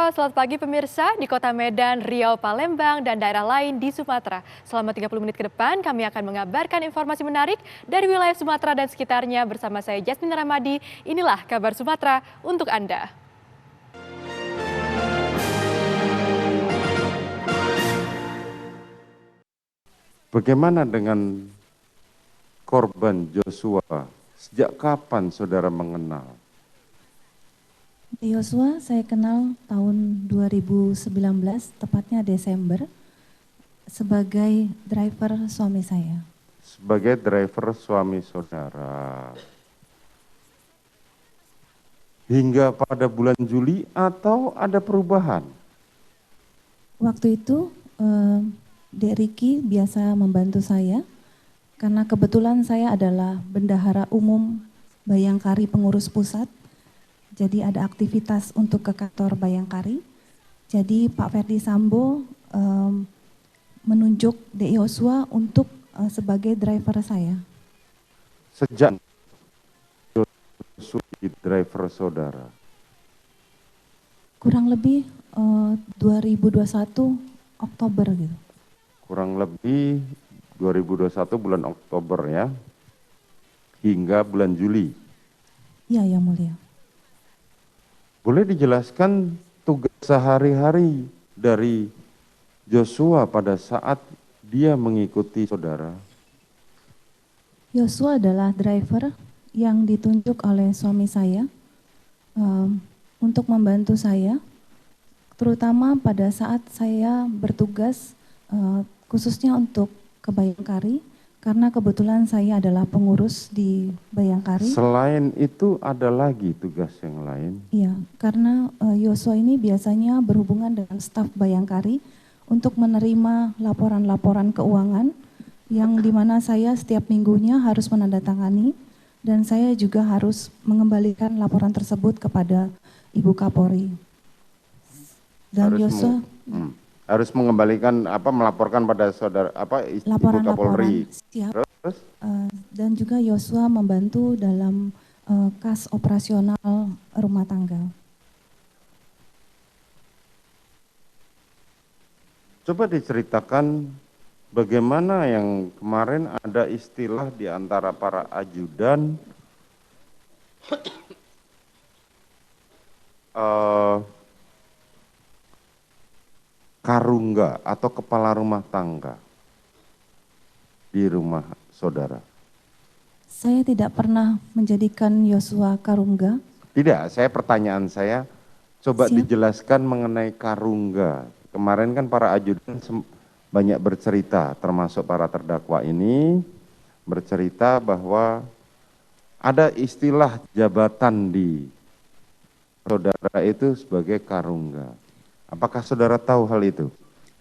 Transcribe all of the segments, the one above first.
Halo, selamat pagi pemirsa di Kota Medan, Riau, Palembang, dan daerah lain di Sumatera. Selama 30 menit ke depan, kami akan mengabarkan informasi menarik dari wilayah Sumatera dan sekitarnya bersama saya Jasmine Ramadi. Inilah kabar Sumatera untuk Anda. Bagaimana dengan korban Joshua? Sejak kapan saudara mengenal? Yosua saya kenal tahun 2019, tepatnya Desember, sebagai driver suami saya. Sebagai driver suami saudara. Hingga pada bulan Juli atau ada perubahan? Waktu itu, Dek Riki biasa membantu saya, karena kebetulan saya adalah bendahara umum Bayangkari Pengurus Pusat. Jadi ada aktivitas untuk ke kantor Bayangkari. Jadi Pak Ferdi Sambo menunjuk Dek Yosua untuk sebagai driver saya. Sejak Joshua driver saudara? Kurang lebih 2021 Oktober gitu. Kurang lebih 2021 bulan Oktober ya, hingga bulan Juli. Iya, Yang Mulia. Boleh dijelaskan tugas sehari-hari dari Joshua pada saat dia mengikuti saudara? Yosua adalah driver yang ditunjuk oleh suami saya untuk membantu saya, terutama pada saat saya bertugas khususnya untuk ke Bayangkari, karena kebetulan saya adalah pengurus di Bayangkari. Selain itu ada lagi tugas yang lain? Iya, karena Yosua ini biasanya berhubungan dengan staf Bayangkari untuk menerima laporan-laporan keuangan yang dimana saya setiap minggunya harus menandatangani dan saya juga harus mengembalikan laporan tersebut kepada Ibu Kapolri. Dan Yosua harus mengembalikan melaporkan pada saudara Ibu Kapolri. Siap. Terus? Dan juga Yosua membantu dalam kas operasional rumah tangga. Coba diceritakan bagaimana yang kemarin ada istilah di antara para ajudan karungga atau kepala rumah tangga di rumah saudara. Saya tidak pernah menjadikan Yosua karungga. Tidak, pertanyaan saya coba Siap. dijelaskan mengenai karungga. Kemarin kan para ajudan banyak bercerita, termasuk para terdakwa ini bercerita bahwa ada istilah jabatan di saudara itu sebagai karungga. Apakah saudara tahu hal itu?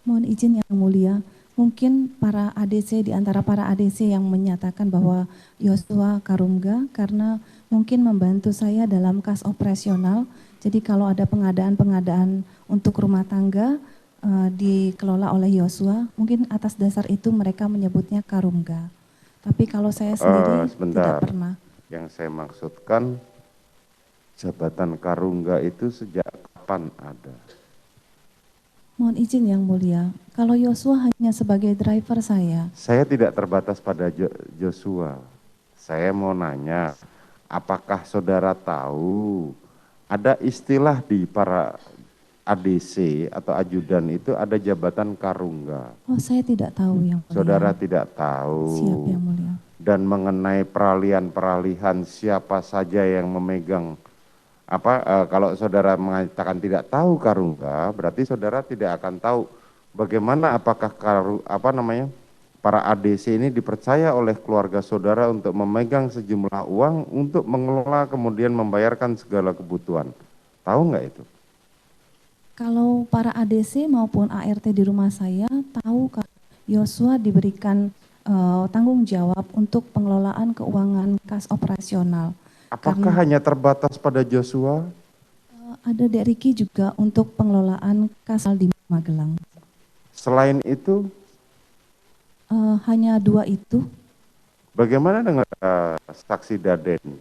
Mohon izin Yang Mulia, mungkin para ADC di antara para ADC yang menyatakan bahwa Yosua karungga karena mungkin membantu saya dalam kas operasional. Jadi kalau ada pengadaan-pengadaan untuk rumah tangga dikelola oleh Yosua, mungkin atas dasar itu mereka menyebutnya karungga. Tapi kalau saya sendiri tidak pernah. Yang saya maksudkan jabatan karungga itu sejak kapan ada? Mohon izin Yang Mulia, kalau Yosua hanya sebagai driver saya. Saya tidak terbatas pada Joshua. Saya mau nanya, apakah saudara tahu ada istilah di para ADC atau ajudan itu ada jabatan karungga? Oh, saya tidak tahu Yang Mulia. Saudara tidak tahu. Siap Yang Mulia. Dan mengenai peralihan siapa saja yang memegang kalau saudara mengatakan tidak tahu karungga, berarti saudara tidak akan tahu bagaimana apakah para ADC ini dipercaya oleh keluarga saudara untuk memegang sejumlah uang untuk mengelola kemudian membayarkan segala kebutuhan. Tahu nggak itu? Kalau para ADC maupun ART di rumah saya tahu Yosua diberikan tanggung jawab untuk pengelolaan keuangan kas operasional. Apakah hanya terbatas pada Joshua? Ada Dek Riki juga untuk pengelolaan kas di Magelang. Selain itu? Hanya dua itu. Bagaimana dengan saksi Daden?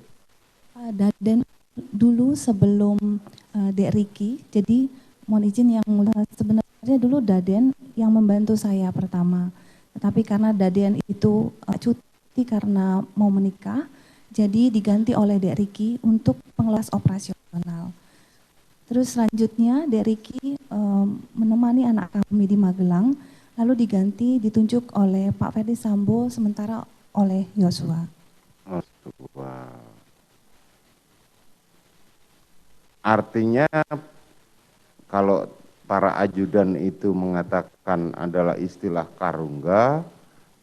Daden dulu sebelum Dek Riki, jadi Mohon izin yang mulia, sebenarnya dulu Daden yang membantu saya pertama. Tetapi karena Daden itu cuti karena mau menikah, jadi diganti oleh Dek Riki untuk pengelola operasional. Terus selanjutnya Dek Riki menemani anak kami di Magelang, lalu diganti ditunjuk oleh Pak Ferdi Sambo sementara oleh Yosua. Wow. Artinya kalau para ajudan itu mengatakan adalah istilah karungga,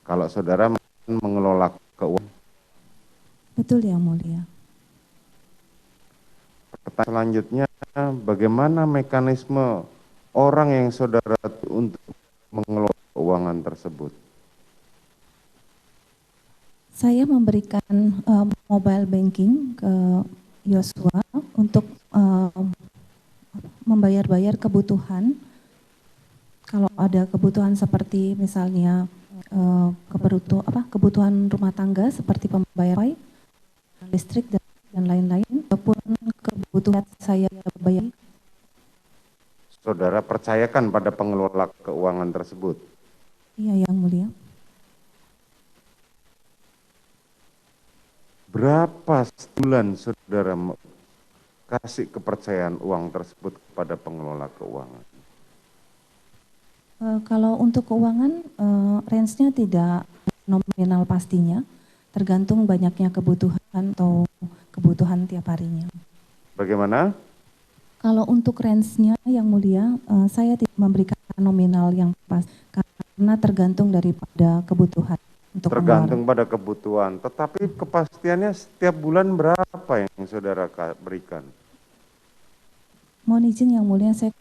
kalau saudara mengelola keuangan. Betul yang mulia. Pertanyaan selanjutnya, bagaimana mekanisme orang yang saudara untuk mengelola keuangan tersebut? Saya memberikan mobile banking ke Yosua untuk membayar-bayar kebutuhan. Kalau ada kebutuhan seperti misalnya kebutuhan rumah tangga seperti pembayaran listrik dan lain-lain, ataupun kebutuhan saya bayar. Saudara percayakan pada pengelola keuangan tersebut? Iya yang mulia. Berapa bulan saudara kasih kepercayaan uang tersebut kepada pengelola keuangan? Kalau untuk keuangan, range-nya tidak nominal pastinya, tergantung banyaknya kebutuhan atau kebutuhan tiap harinya. Bagaimana? Kalau untuk range-nya yang mulia, saya tidak memberikan nominal yang pas, karena tergantung daripada kebutuhan. Untuk Tergantung pada kebutuhan, tetapi kepastiannya setiap bulan berapa yang saudara berikan? Mohon izin yang mulia, saya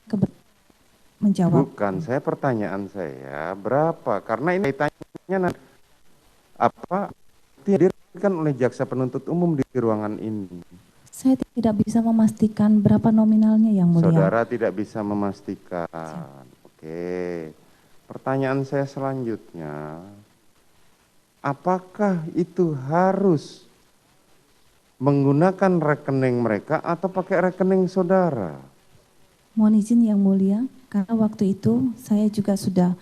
menjawab. Bukan, pertanyaan saya berapa? Karena ini tanya apa dihadirkan oleh jaksa penuntut umum di ruangan ini. Saya tidak bisa memastikan berapa nominalnya yang mulia. Saudara tidak bisa memastikan. Oke. Pertanyaan saya selanjutnya, apakah itu harus menggunakan rekening mereka atau pakai rekening saudara? Mohon izin yang mulia, karena waktu itu saya juga sudah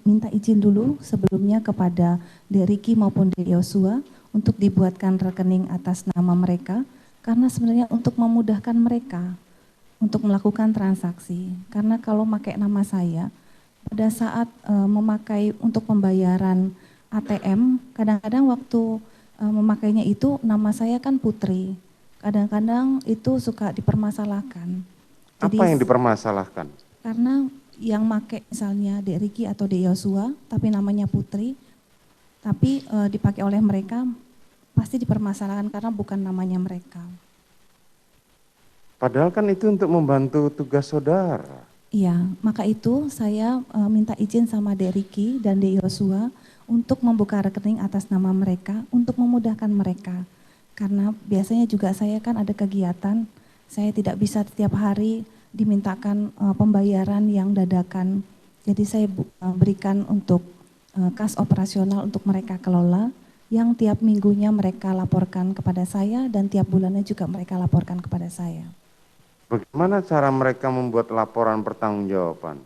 minta izin dulu sebelumnya kepada Dek Riki maupun Dek Yosua untuk dibuatkan rekening atas nama mereka, karena sebenarnya untuk memudahkan mereka untuk melakukan transaksi. Karena kalau pakai nama saya, pada saat memakai untuk pembayaran ATM, kadang-kadang waktu memakainya itu nama saya kan Putri. Kadang-kadang itu suka dipermasalahkan. Jadi, apa yang dipermasalahkan? Karena yang make misalnya Dek Riki atau Dek Yosua, tapi namanya Putri, tapi dipakai oleh mereka, pasti dipermasalahkan karena bukan namanya mereka. Padahal kan itu untuk membantu tugas saudara. Iya, maka itu saya minta izin sama Dek Riki dan Dek Yosua untuk membuka rekening atas nama mereka, untuk memudahkan mereka. Karena biasanya juga saya kan ada kegiatan, saya tidak bisa setiap hari dimintakan pembayaran yang dadakan. Jadi saya berikan untuk kas operasional untuk mereka kelola, yang tiap minggunya mereka laporkan kepada saya dan tiap bulannya juga mereka laporkan kepada saya. Bagaimana cara mereka membuat laporan pertanggungjawaban?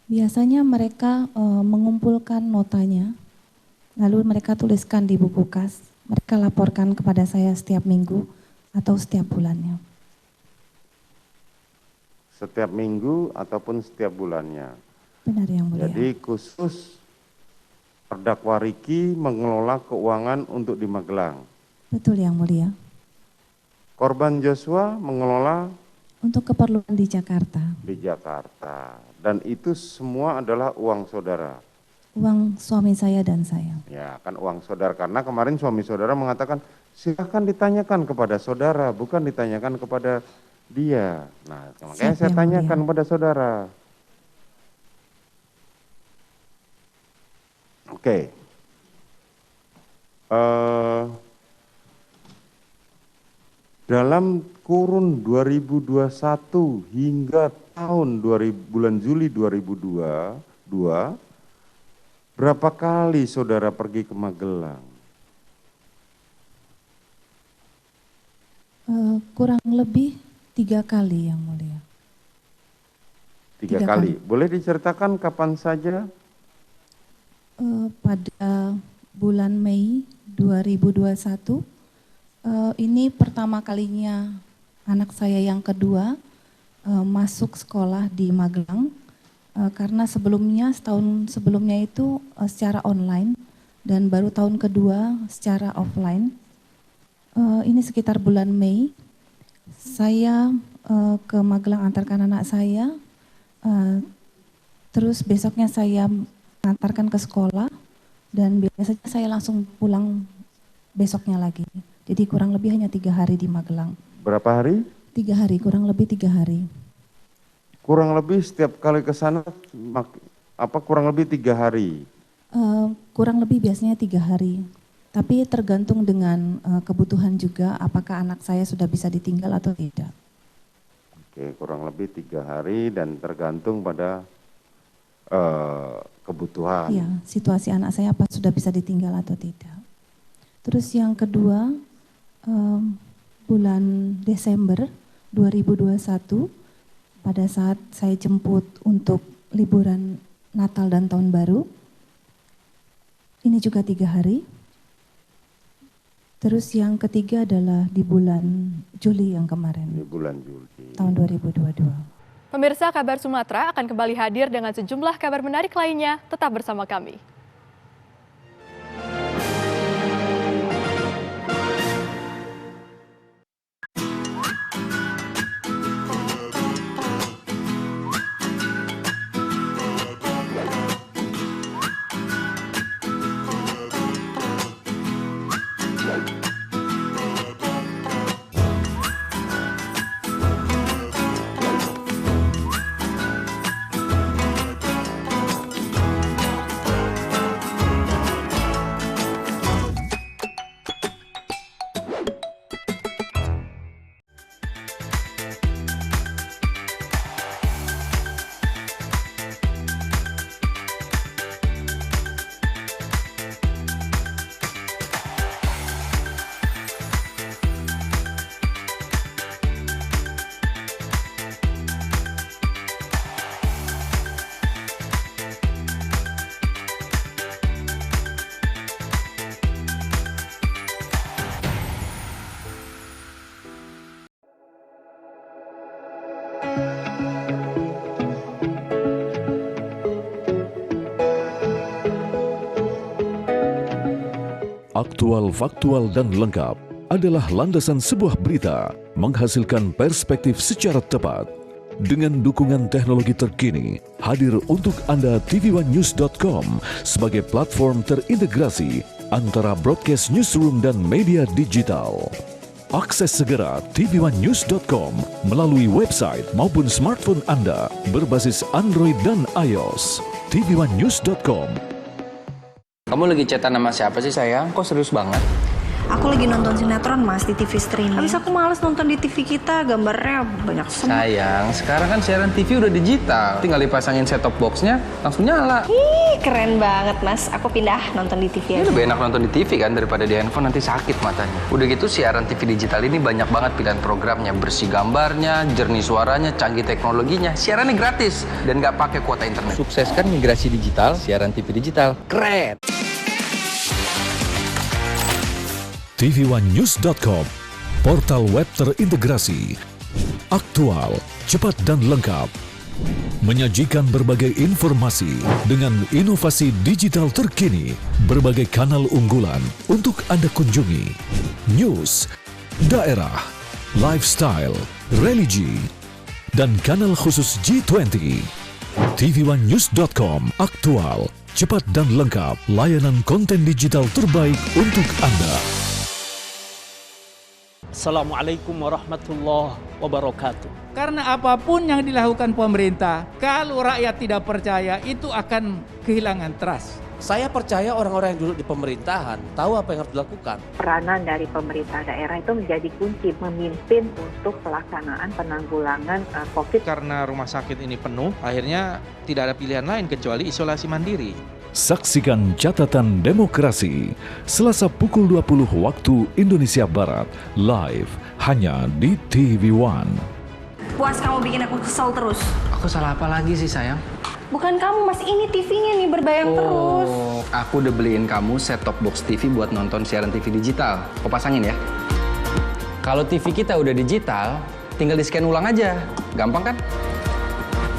Biasanya mereka mengumpulkan notanya, lalu mereka tuliskan di buku kas, mereka laporkan kepada saya setiap minggu atau setiap bulannya. Setiap minggu ataupun setiap bulannya? Benar yang mulia. Jadi khusus terdakwa Riki mengelola keuangan untuk di Magelang. Betul yang mulia. Korban Joshua mengelola untuk keperluan di Jakarta. Di Jakarta. Dan itu semua adalah uang saudara. Uang suami saya dan saya. Ya, kan uang saudara. Karena kemarin suami saudara mengatakan, silakan ditanyakan kepada saudara, bukan ditanyakan kepada dia. Nah, makanya saya tanyakan kepada saudara. Oke. Dalam kurun 2021 hingga tahun bulan Juli 2022, berapa kali saudara pergi ke Magelang? Kurang lebih 3 kali yang mulia. 3 kali. Boleh diceritakan kapan saja? Pada bulan Mei 2021, ini pertama kalinya anak saya yang kedua masuk sekolah di Magelang, karena setahun sebelumnya itu secara online dan baru tahun kedua secara offline. Ini sekitar bulan Mei, saya ke Magelang antarkan anak saya, terus besoknya saya mengantarkan ke sekolah dan biasanya saya langsung pulang besoknya lagi. Jadi kurang lebih hanya 3 hari di Magelang. Berapa hari? 3 hari, kurang lebih 3 hari. Kurang lebih setiap kali ke sana kurang lebih 3 hari? Kurang lebih biasanya 3 hari. Tapi tergantung dengan kebutuhan juga apakah anak saya sudah bisa ditinggal atau tidak. Oke, kurang lebih 3 hari dan tergantung pada kebutuhan. Iya, situasi anak saya apa sudah bisa ditinggal atau tidak. Terus yang kedua, bulan Desember 2021, pada saat saya jemput untuk liburan Natal dan Tahun Baru, ini juga 3 hari. Terus yang ketiga adalah di bulan Juli yang kemarin. Di bulan Juli. Tahun 2022. Pemirsa, Kabar Sumatera akan kembali hadir dengan sejumlah kabar menarik lainnya. Tetap bersama kami. Aktual, faktual, dan lengkap adalah landasan sebuah berita menghasilkan perspektif secara tepat. Dengan dukungan teknologi terkini, hadir untuk Anda tvOneNews.com sebagai platform terintegrasi antara broadcast newsroom dan media digital. Akses segera tvOneNews.com melalui website maupun smartphone Anda berbasis Android dan iOS. tvOneNews.com. Kamu lagi chatan sama siapa sih sayang? Kok serius banget? Aku lagi nonton sinetron mas di TV streaming. Habis aku males nonton di TV kita, gambarnya banyak semut. Sayang, sekarang kan siaran TV udah digital. Tinggal dipasangin set-top box-nya, langsung nyala. Ih, keren banget mas. Aku pindah nonton di TV Ini aja. lebih enak nonton di TV kan daripada di handphone, nanti sakit matanya. Udah gitu siaran TV digital ini banyak banget pilihan programnya. Bersih gambarnya, jernih suaranya, canggih teknologinya. Siarannya gratis dan nggak pakai kuota internet. Sukseskan migrasi digital, siaran TV digital. Keren! tvOneNews.com, portal web terintegrasi, aktual, cepat dan lengkap, menyajikan berbagai informasi dengan inovasi digital terkini, berbagai kanal unggulan untuk Anda kunjungi, news, daerah, lifestyle, religi, dan kanal khusus G20. tvOneNews.com, aktual, cepat dan lengkap, layanan konten digital terbaik untuk Anda. Assalamualaikum warahmatullahi wabarakatuh. Karena apapun yang dilakukan pemerintah, kalau rakyat tidak percaya, itu akan kehilangan trust. Saya percaya orang-orang yang duduk di pemerintahan tahu apa yang harus dilakukan. Peranan dari pemerintah daerah itu menjadi kunci memimpin untuk pelaksanaan penanggulangan COVID. Karena rumah sakit ini penuh, akhirnya tidak ada pilihan lain kecuali isolasi mandiri. Saksikan Catatan Demokrasi Selasa pukul 20 waktu Indonesia Barat live hanya di TV One. Puas kamu bikin aku kesel terus. Aku salah apa lagi sih sayang? Bukan kamu mas, ini TV-nya nih berbayang terus. Oh, aku udah beliin kamu set-top box TV buat nonton siaran TV digital. Kau pasangin ya. Kalau TV kita udah digital, tinggal di-scan ulang aja. Gampang kan?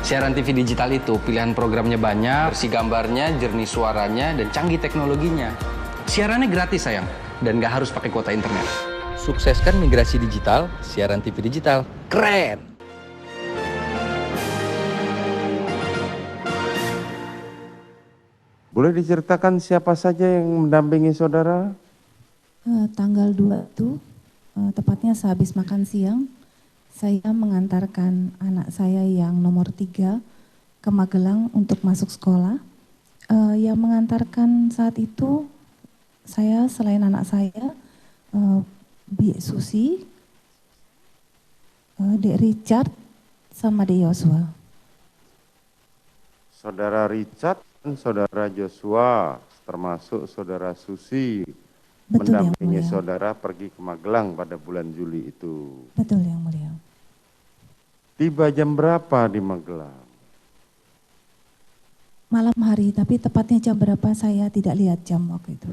Siaran TV digital itu pilihan programnya banyak, bersih gambarnya, jernih suaranya, dan canggih teknologinya. Siarannya gratis sayang, dan nggak harus pakai kuota internet. Sukseskan migrasi digital, siaran TV digital. Keren! Boleh diceritakan siapa saja yang mendampingi saudara? Tanggal 2 itu, tepatnya sehabis makan siang, saya mengantarkan anak saya yang nomor 3 ke Magelang untuk masuk sekolah. Yang mengantarkan saat itu, saya selain anak saya, Bi Susi, Dek Richard, sama Dek Yosua. Saudara Richard dan saudara Joshua, termasuk saudara Susi, Betul, Yang mendampingi Mulia. saudara pergi ke Magelang pada bulan Juli itu. Betul Yang Mulia. Tiba jam berapa di Magelang? Malam hari, tapi tepatnya jam berapa saya tidak lihat jam waktu itu.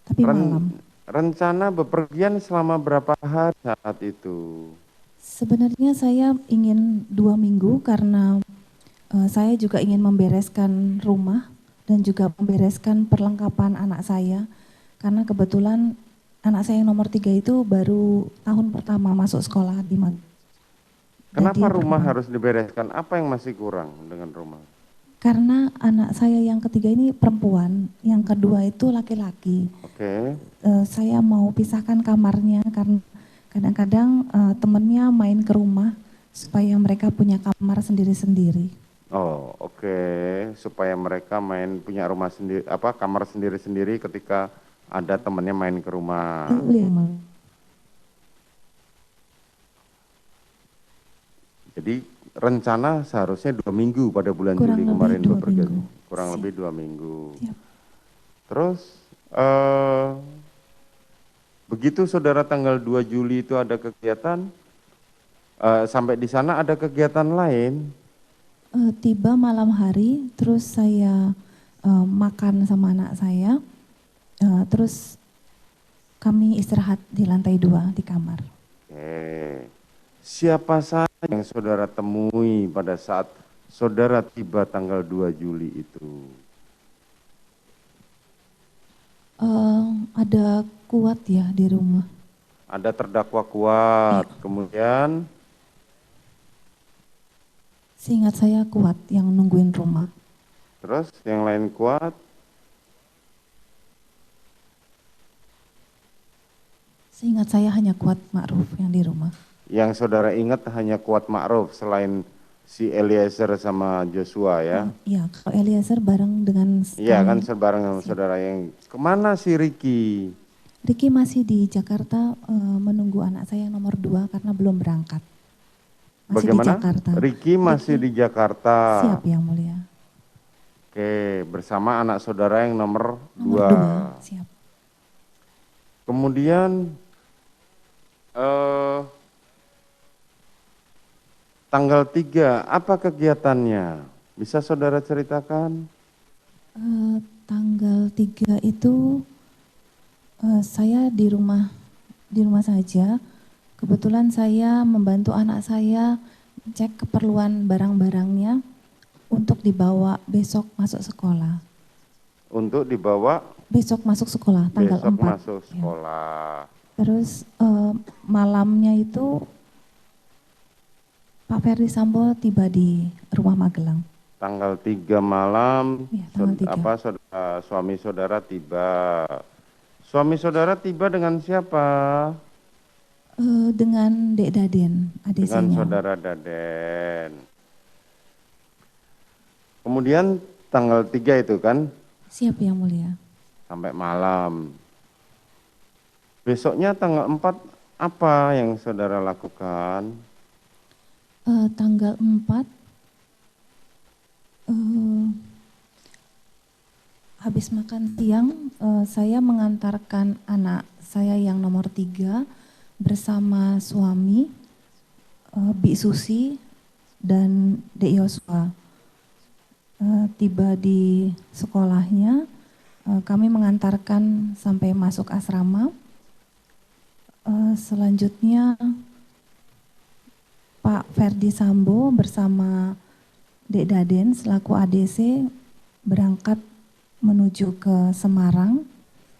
Tapi malam. Rencana bepergian selama berapa hari saat itu? Sebenarnya saya ingin 2 minggu karena saya juga ingin membereskan rumah dan juga membereskan perlengkapan anak saya. Karena kebetulan anak saya yang nomor 3 itu baru tahun pertama masuk sekolah di Magelang. Kenapa rumah harus dibereskan? Apa yang masih kurang dengan rumah? Karena anak saya yang ketiga ini perempuan, yang kedua itu laki-laki. Oke. Saya mau pisahkan kamarnya karena kadang-kadang temennya main ke rumah supaya mereka punya kamar sendiri-sendiri. Oh, oke. Supaya mereka punya rumah sendiri, kamar sendiri-sendiri ketika ada temannya main ke rumah. Jadi rencana seharusnya 2 minggu pada bulan Juli kemarin bepergian. Kurang lebih 2 minggu. Siap. Terus begitu saudara tanggal 2 Juli itu ada kegiatan, sampai di sana ada kegiatan lain. Tiba malam hari, terus saya makan sama anak saya, terus kami istirahat di lantai 2 di kamar. Oke. Siapa saja yang saudara temui pada saat saudara tiba tanggal 2 Juli itu? Ada Kuat ya di rumah. Ada terdakwa Kuat, kemudian seingat saya Kuat yang nungguin rumah. terus yang lain Kuat? Seingat saya hanya Kuat Ma'ruf yang di rumah. Yang saudara ingat hanya Kuat Ma'ruf selain si Eliezer sama Joshua ya? Iya, kalau Eliezer bareng dengan Iya kan bareng sama saudara yang kemana si Ricky? Ricky masih di Jakarta menunggu anak saya yang nomor 2 karena belum berangkat. Masih Bagaimana? di Jakarta. Ricky masih di Jakarta. Siap Yang Mulia. Oke, bersama anak saudara yang nomor 2. Nomor 2, siap. Kemudian tanggal 3, apa kegiatannya? Bisa saudara ceritakan? Tanggal 3 itu saya di rumah saja. Kebetulan saya membantu anak saya cek keperluan barang-barangnya untuk dibawa besok masuk sekolah. Untuk dibawa Besok masuk sekolah, tanggal besok 4. masuk sekolah. Terus malamnya itu Pak Ferdi Sambo tiba di rumah Magelang. Tanggal 3 malam, Ya, tanggal 3. Suami saudara tiba. Suami saudara tiba dengan siapa? Dengan Dek Daden, adik Dengan saya. saudara Daden. Kemudian tanggal 3 itu kan? Siap Yang Mulia. Sampai malam. Besoknya tanggal 4 apa yang saudara lakukan? Tanggal 4 habis makan siang saya mengantarkan anak saya yang nomor 3 bersama suami Bi Susi dan Dek Yosua. Tiba di sekolahnya, kami mengantarkan sampai masuk asrama. Selanjutnya Pak Ferdi Sambo bersama Dek Daden selaku ADC berangkat menuju ke Semarang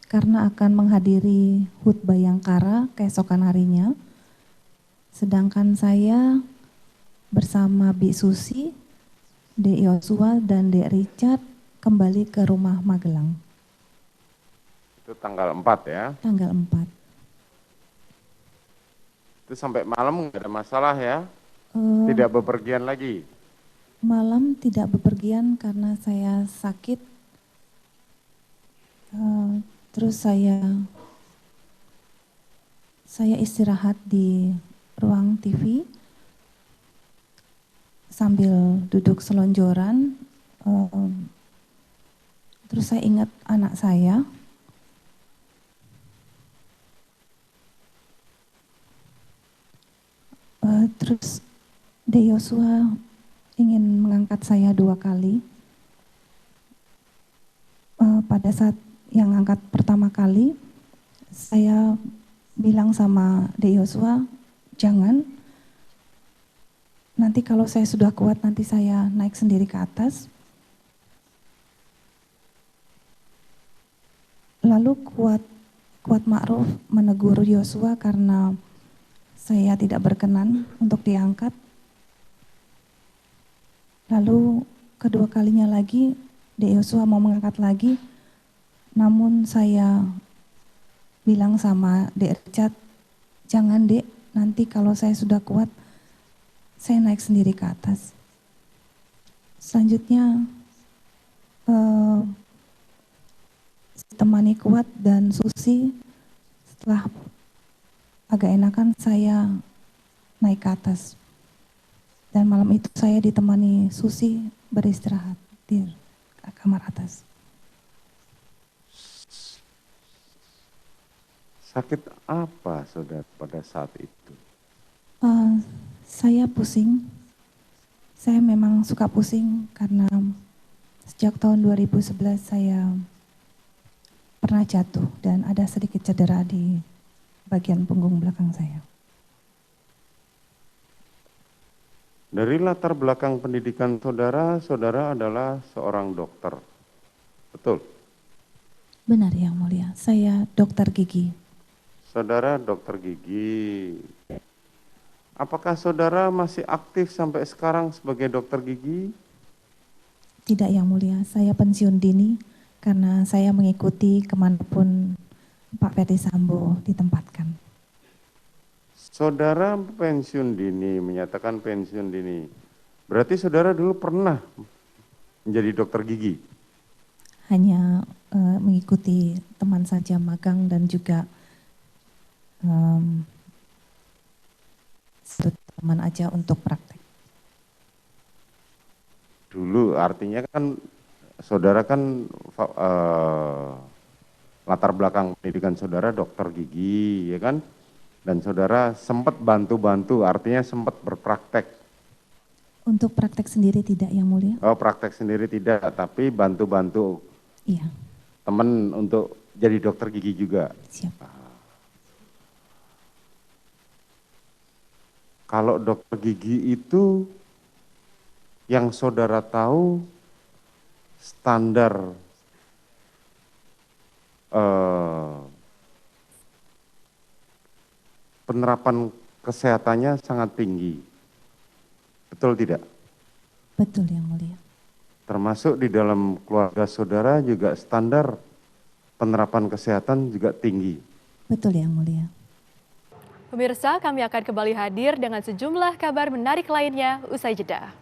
karena akan menghadiri HUT Bayangkara keesokan harinya. Sedangkan saya bersama Bi Susi, Dek Yosua dan Dek Richard kembali ke rumah Magelang. Itu tanggal 4 ya? Tanggal 4. Itu sampai malam nggak ada masalah ya? Tidak bepergian lagi? Malam tidak bepergian karena saya sakit. Terus saya istirahat di ruang TV sambil duduk selonjoran. Terus saya ingat anak saya. Terus Dek Yosua ingin mengangkat saya 2 kali. Pada saat yang angkat pertama kali, saya bilang sama Dek Yosua, jangan. Nanti kalau saya sudah kuat, nanti saya naik sendiri ke atas. Lalu Kuat Ma'ruf menegur Yosua karena saya tidak berkenan untuk diangkat. Lalu kedua kalinya lagi, Dek Yosua mau mengangkat lagi, namun saya bilang sama Dek Richard, jangan Dek, nanti kalau saya sudah kuat, saya naik sendiri ke atas. Selanjutnya, temani Kuat dan Susi, setelah agak enakan saya naik ke atas. Dan malam itu saya ditemani Susi beristirahat di kamar atas. Sakit apa saudara pada saat itu? Saya pusing. Saya memang suka pusing karena sejak tahun 2011 saya pernah jatuh dan ada sedikit cedera di bagian punggung belakang saya. Dari latar belakang pendidikan saudara, saudara adalah seorang dokter. Betul? Benar Yang Mulia, saya dokter gigi. Saudara dokter gigi. Apakah saudara masih aktif sampai sekarang sebagai dokter gigi? Tidak Yang Mulia, saya pensiun dini karena saya mengikuti kemanapun Pak Ferdi Sambo ditempatkan. Saudara pensiun dini, menyatakan pensiun dini. Berarti saudara dulu pernah menjadi dokter gigi? Hanya mengikuti teman saja magang dan juga teman aja untuk praktek. Dulu artinya kan saudara kan latar belakang pendidikan saudara dokter gigi, ya kan? Dan saudara sempat bantu-bantu, artinya sempat berpraktek. Untuk praktek sendiri tidak Yang Mulia? Oh, praktek sendiri tidak, tapi bantu-bantu. Iya. Teman untuk jadi dokter gigi juga. Siap. Kalau dokter gigi itu yang saudara tahu standar penerapan kesehatannya sangat tinggi. Betul tidak? Betul Yang Mulia. Termasuk di dalam keluarga saudara juga standar penerapan kesehatan juga tinggi. Betul Yang Mulia. Pemirsa, kami akan kembali hadir dengan sejumlah kabar menarik lainnya usai jeda.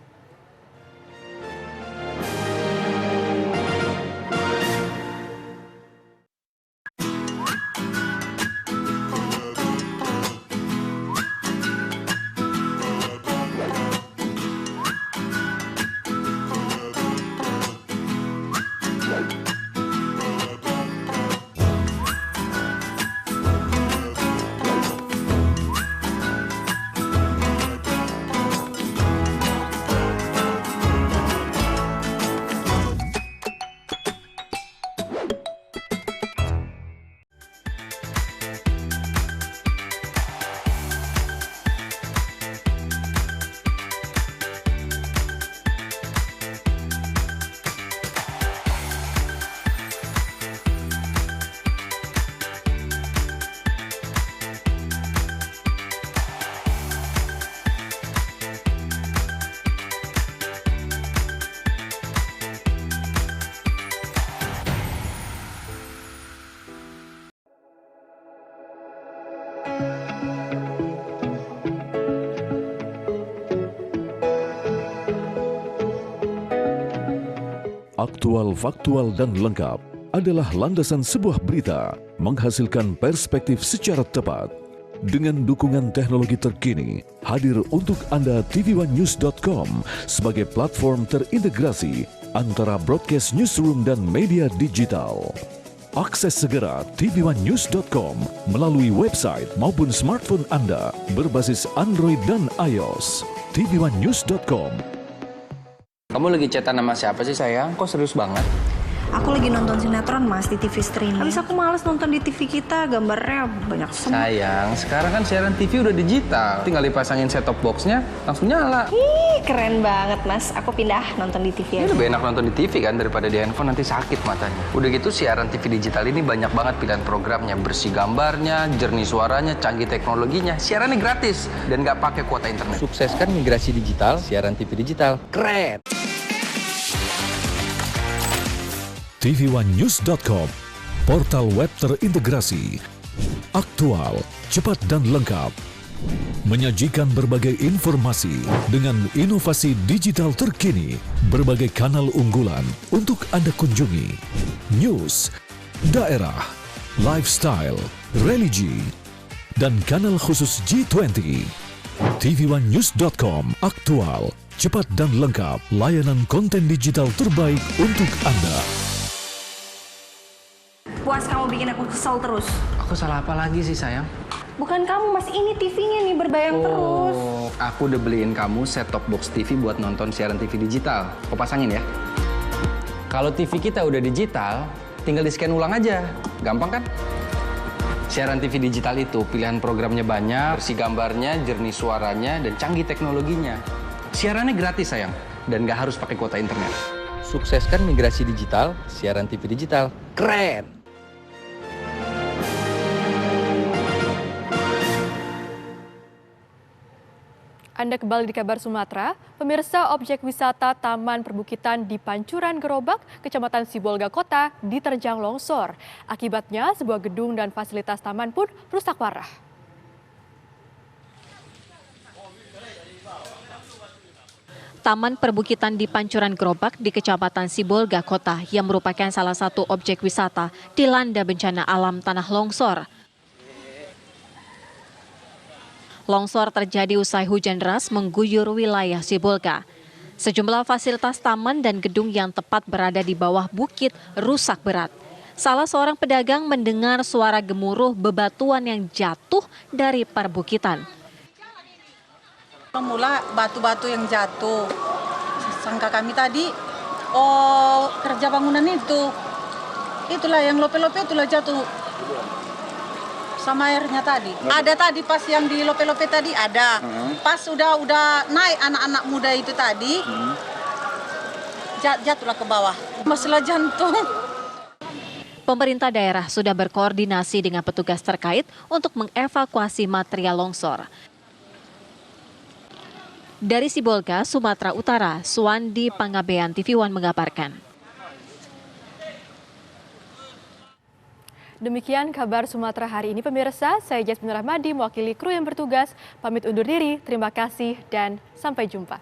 Aktual, faktual, dan lengkap adalah landasan sebuah berita menghasilkan perspektif secara tepat. Dengan dukungan teknologi terkini, hadir untuk Anda tvOneNews.com sebagai platform terintegrasi antara broadcast newsroom dan media digital. Akses segera tvOneNews.com melalui website maupun smartphone Anda berbasis Android dan iOS. tvOneNews.com. Kamu lagi chatan sama siapa sih sayang? Kok serius banget? Aku lagi nonton sinetron mas di TV streaming. Habis aku males nonton di TV kita, gambarnya banyak semut. Sayang, sekarang kan siaran TV udah digital. Tinggal dipasangin set-top box-nya, langsung nyala. Ih, keren banget mas. Aku pindah nonton di TV Ini aja. lebih enak nonton di TV kan daripada di handphone, nanti sakit matanya. Udah gitu siaran TV digital ini banyak banget pilihan programnya. Bersih gambarnya, jernih suaranya, canggih teknologinya. Siarannya gratis dan nggak pakai kuota internet. Sukseskan migrasi digital, siaran TV digital. Keren! tvOneNews.com, portal web terintegrasi, aktual, cepat dan lengkap, menyajikan berbagai informasi dengan inovasi digital terkini, berbagai kanal unggulan untuk Anda kunjungi, news, daerah, lifestyle, religi, dan kanal khusus G20. tvOneNews.com, aktual, cepat dan lengkap, layanan konten digital terbaik untuk Anda. Puas kamu bikin aku kesel terus. Aku salah apa lagi sih sayang? Bukan kamu mas, ini TV-nya nih berbayang terus. Aku udah beliin kamu set-top box TV buat nonton siaran TV digital. Kau pasangin ya. Kalau TV kita udah digital, tinggal di-scan ulang aja. Gampang kan? Siaran TV digital itu pilihan programnya banyak, bersih gambarnya, jernih suaranya, dan canggih teknologinya. Siarannya gratis sayang, dan nggak harus pakai kuota internet. Sukseskan migrasi digital, siaran TV digital. Keren! Anda kembali di Kabar Sumatera. Pemirsa, objek wisata Taman Perbukitan di Pancuran Gerobak, Kecamatan Sibolga Kota, diterjang longsor. Akibatnya, sebuah gedung dan fasilitas taman pun rusak parah. Taman Perbukitan di Pancuran Gerobak di Kecamatan Sibolga Kota yang merupakan salah satu objek wisata dilanda bencana alam tanah longsor. Longsor terjadi usai hujan deras mengguyur wilayah Sibolga. Sejumlah fasilitas taman dan gedung yang tepat berada di bawah bukit rusak berat. Salah seorang pedagang mendengar suara gemuruh bebatuan yang jatuh dari perbukitan. Mula batu-batu yang jatuh. Sangka kami tadi, kerja bangunan itu. Itulah yang lope-lope itulah jatuh. Sama airnya tadi. Ada tadi pas yang di lope-lope tadi ada. Pas udah naik anak-anak muda itu tadi, jatuhlah ke bawah. Masalah jantung. Pemerintah daerah sudah berkoordinasi dengan petugas terkait untuk mengevakuasi material longsor. Dari Sibolga, Sumatera Utara, Suwandi Pangabean, TV One mengabarkan. Demikian Kabar Sumatera hari ini pemirsa, saya Jasmine Rahmadi mewakili kru yang bertugas, pamit undur diri, terima kasih dan sampai jumpa.